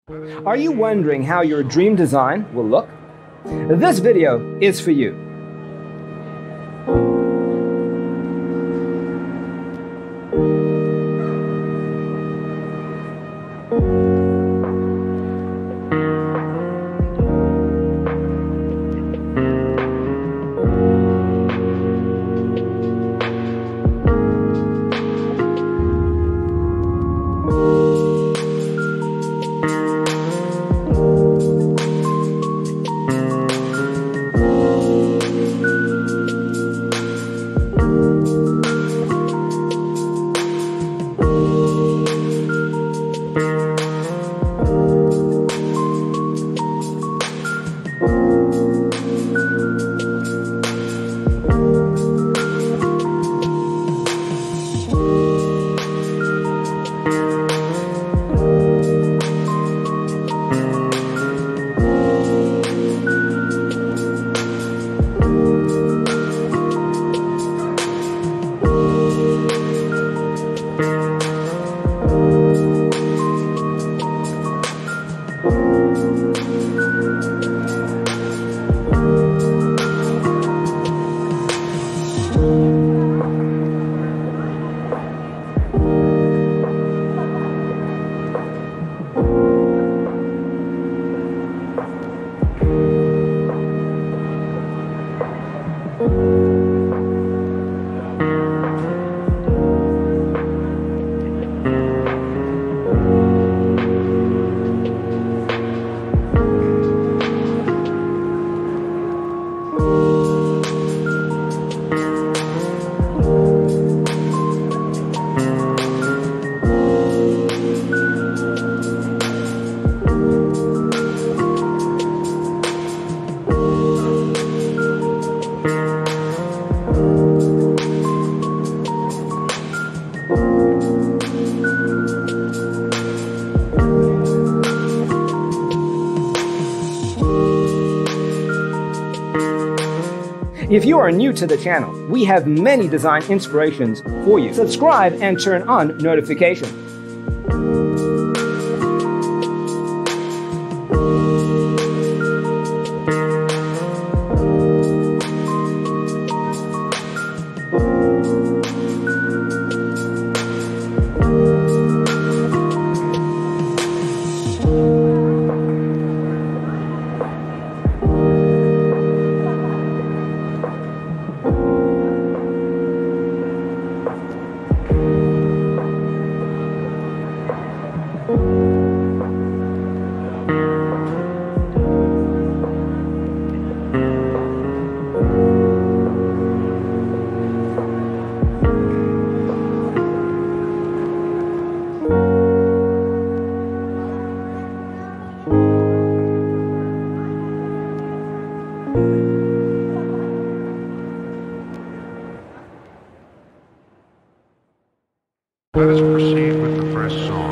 Are you wondering how your dream design will look? This video is for you. If you are new to the channel, we have many design inspirations for you. Subscribe and turn on notifications. Let us proceed with the first song.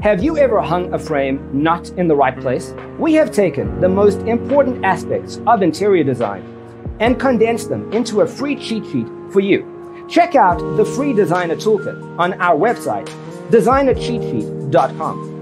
Have you ever hung a frame not in the right place? We have taken the most important aspects of interior design and condensed them into a free cheat sheet for you. Check out the free designer toolkit on our website, designercheatsheet.com.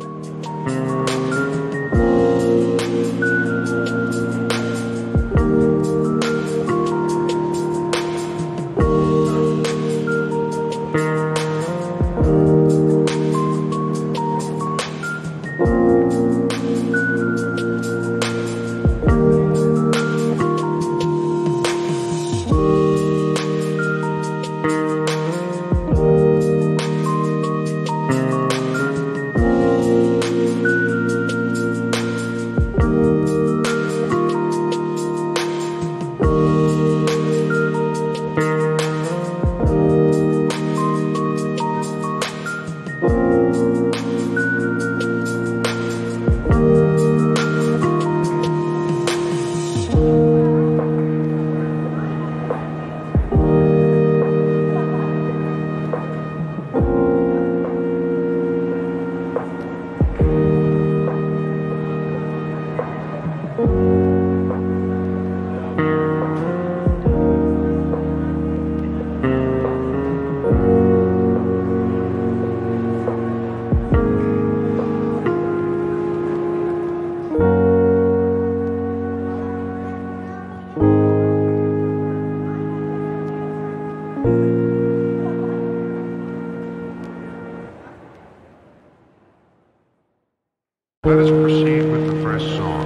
Let us proceed with the first song.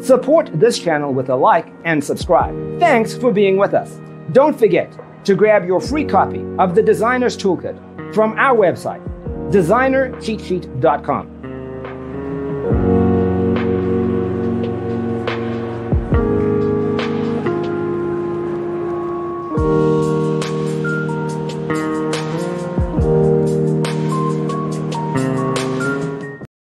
Support this channel with a like and subscribe. Thanks for being with us. Don't forget to grab your free copy of the Designer's Toolkit from our website, designercheatsheet.com.